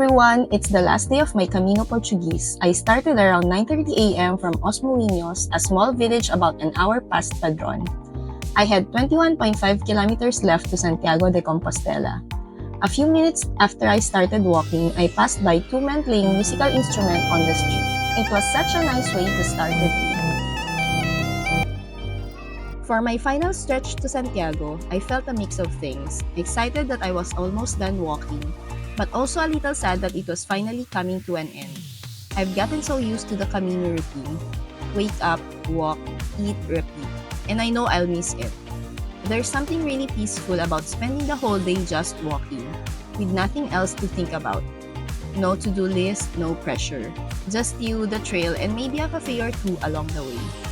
everyone! It's the last day of my Camino Portuguese. I started around 9:30 a.m. from Os Muíños, a small village about an hour past Padron. I had 21.5 kilometers left to Santiago de Compostela. A few minutes after I started walking, I passed by two men playing musical instruments on the street. It was such a nice way to start the day. For my final stretch to Santiago, I felt a mix of things. Excited that I was almost done walking, but also a little sad that it was finally coming to an end. I've gotten so used to the Camino routine. Wake up, walk, eat, repeat. And I know I'll miss it. There's something really peaceful about spending the whole day just walking, with nothing else to think about. No to-do list, no pressure. Just you, the trail, and maybe a cafe or two along the way.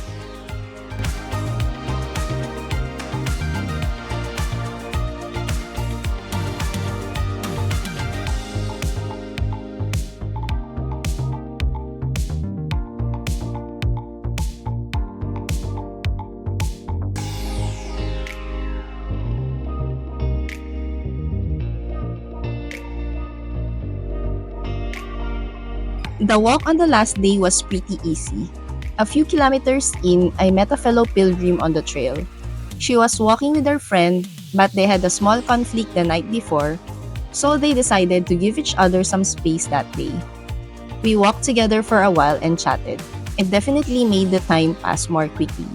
The walk on the last day was pretty easy. A few kilometers in, I met a fellow pilgrim on the trail. She was walking with her friend, but they had a small conflict the night before, so they decided to give each other some space that day. We walked together for a while and chatted. It definitely made the time pass more quickly.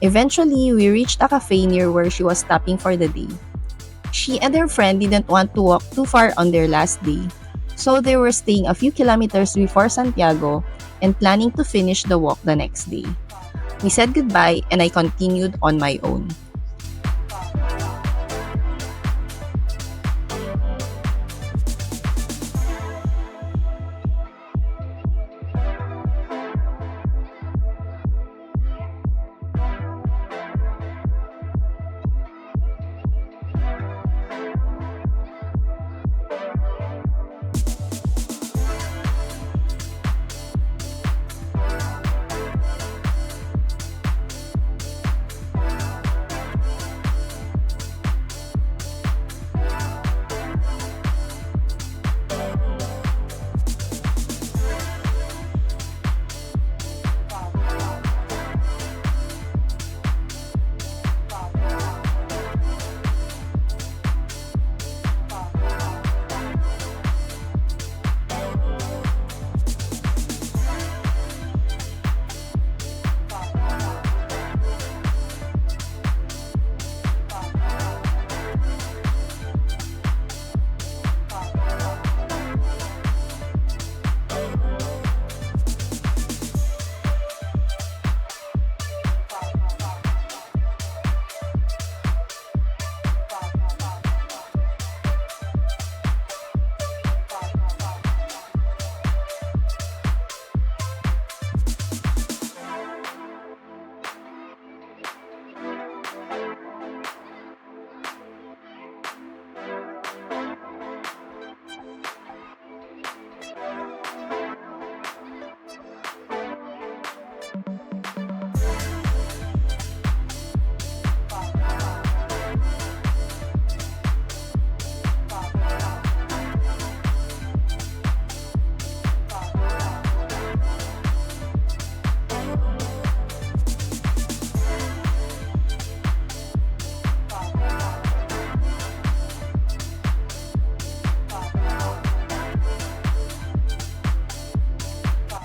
Eventually, we reached a cafe near where she was stopping for the day. She and her friend didn't want to walk too far on their last day, so they were staying a few kilometers before Santiago and planning to finish the walk the next day. We said goodbye and I continued on my own.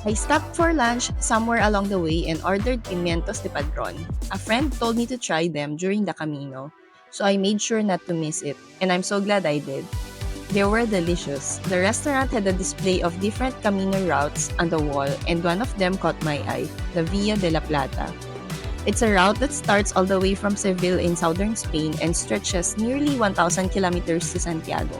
I stopped for lunch somewhere along the way and ordered pimientos de Padron. A friend told me to try them during the Camino, so I made sure not to miss it, and I'm so glad I did. They were delicious. The restaurant had a display of different Camino routes on the wall, and one of them caught my eye, the Via de la Plata. It's a route that starts all the way from Seville in southern Spain and stretches nearly 1,000 kilometers to Santiago.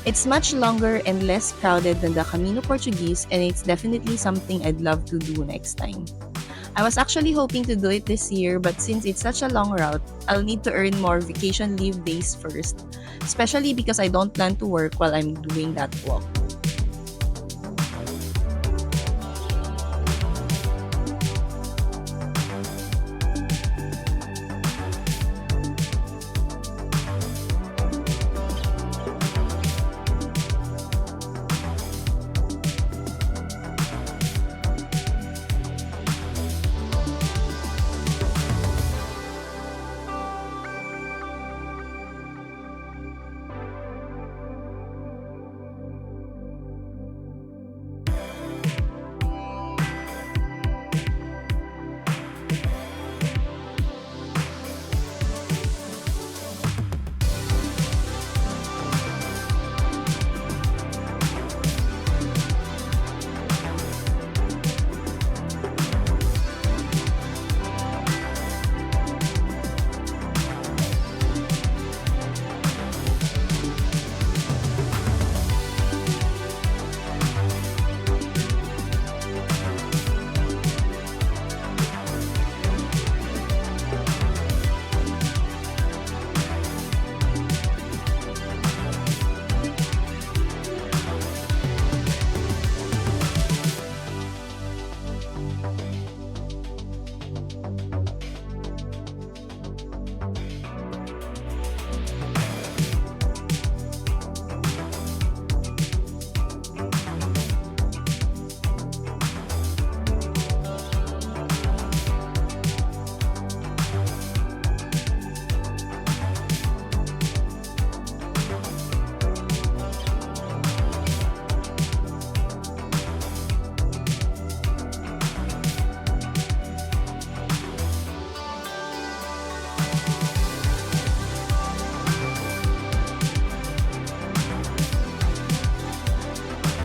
It's much longer and less crowded than the Camino Portuguese, and it's definitely something I'd love to do next time. I was actually hoping to do it this year, but since it's such a long route, I'll need to earn more vacation leave days first, especially because I don't plan to work while I'm doing that walk.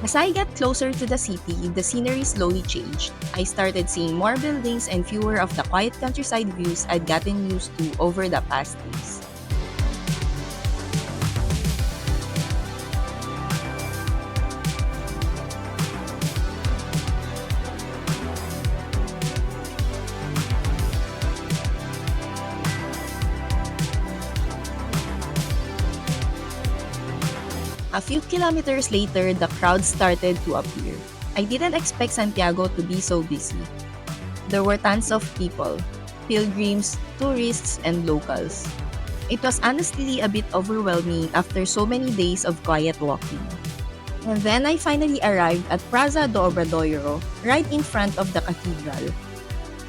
As I got closer to the city, the scenery slowly changed. I started seeing more buildings and fewer of the quiet countryside views I'd gotten used to over the past days. A few kilometers later, the crowd started to appear. I didn't expect Santiago to be so busy. There were tons of people, pilgrims, tourists, and locals. It was honestly a bit overwhelming after so many days of quiet walking. And then I finally arrived at Praza do Obradoiro, right in front of the cathedral.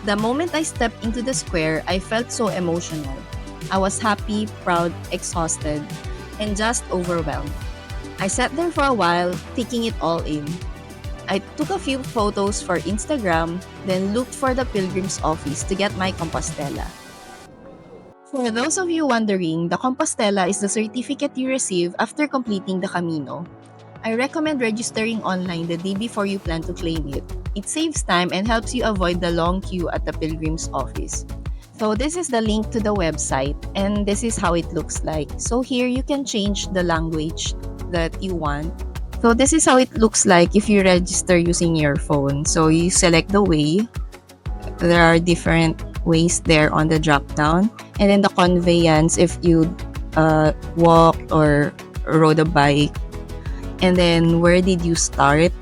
The moment I stepped into the square, I felt so emotional. I was happy, proud, exhausted, and just overwhelmed. I sat there for a while, taking it all in. I took a few photos for Instagram, then looked for the Pilgrim's office to get my Compostella. For those of you wondering, the Compostella is the certificate you receive after completing the Camino. I recommend registering online the day before you plan to claim it. It saves time and helps you avoid the long queue at the Pilgrim's office. So this is the link to the website, and this is how it looks like. So here you can change the language that you want. So this is how it looks like if you register using your phone. So you select the way. There are different ways there on the drop down, and then the conveyance if you walked or rode a bike, and then where did you start,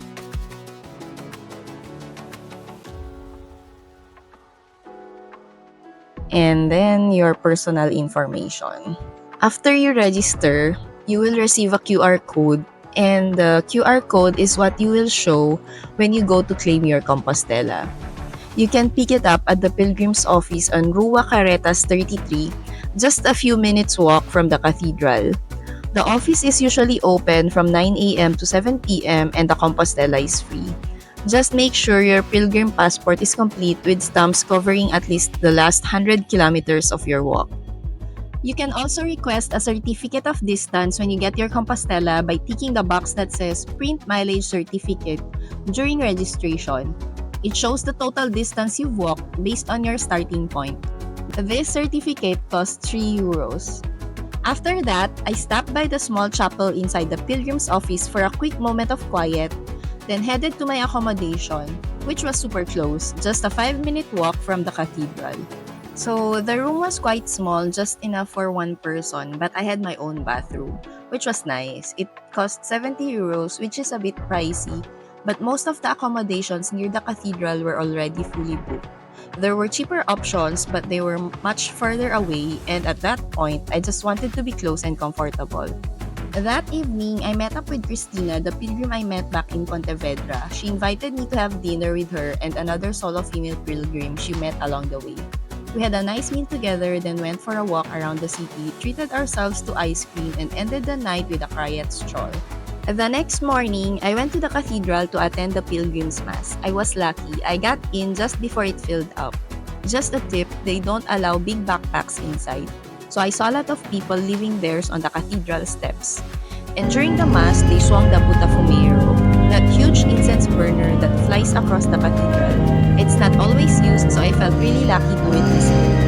and then your personal information. After you register, you will receive a QR code, and the QR code is what you will show when you go to claim your Compostella. You can pick it up at the Pilgrim's office on Rua Carretas 33, just a few minutes walk from the cathedral. The office is usually open from 9 a.m. to 7 p.m. and the Compostella is free. Just make sure your pilgrim passport is complete with stamps covering at least the last 100 kilometers of your walk. You can also request a certificate of distance when you get your Compostella by ticking the box that says Print Mileage Certificate during registration. It shows the total distance you've walked based on your starting point. This certificate costs €3. After that, I stopped by the small chapel inside the pilgrim's office for a quick moment of quiet, then headed to my accommodation, which was super close, just a 5-minute walk from the cathedral. So the room was quite small, just enough for one person, but I had my own bathroom, which was nice. It cost €70, which is a bit pricey, but most of the accommodations near the cathedral were already fully booked. There were cheaper options, but they were much further away, and at that point, I just wanted to be close and comfortable. That evening, I met up with Christina, the pilgrim I met back in Pontevedra. She invited me to have dinner with her and another solo female pilgrim she met along the way. We had a nice meal together, then went for a walk around the city, treated ourselves to ice cream, and ended the night with a quiet stroll. The next morning, I went to the cathedral to attend the Pilgrim's Mass. I was lucky. I got in just before it filled up. Just a tip, they don't allow big backpacks inside. So I saw a lot of people leaving theirs on the cathedral steps. And during the Mass, they swung the Botafumeiro, that huge incense burner that flies across the cathedral. It's not always used, so I felt really lucky to witness it.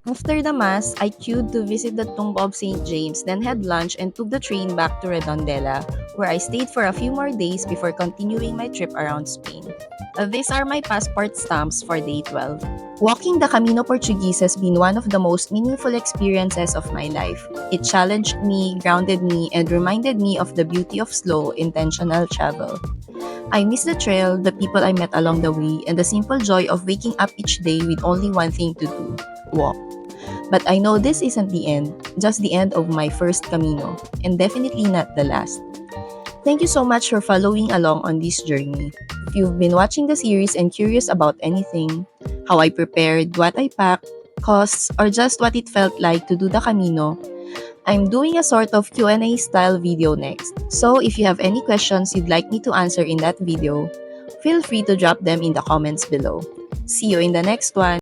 After the Mass, I queued to visit the tomb of St. James, then had lunch and took the train back to Redondela, where I stayed for a few more days before continuing my trip around Spain. These are my passport stamps for day 12. Walking the Camino Portuguese has been one of the most meaningful experiences of my life. It challenged me, grounded me, and reminded me of the beauty of slow, intentional travel. I miss the trail, the people I met along the way, and the simple joy of waking up each day with only one thing to do: walk. But I know this isn't the end, just the end of my first Camino, and definitely not the last. Thank you so much for following along on this journey. If you've been watching the series and curious about anything, how I prepared, what I packed, costs, or just what it felt like to do the Camino, I'm doing a sort of Q&A style video next. So if you have any questions you'd like me to answer in that video, feel free to drop them in the comments below. See you in the next one.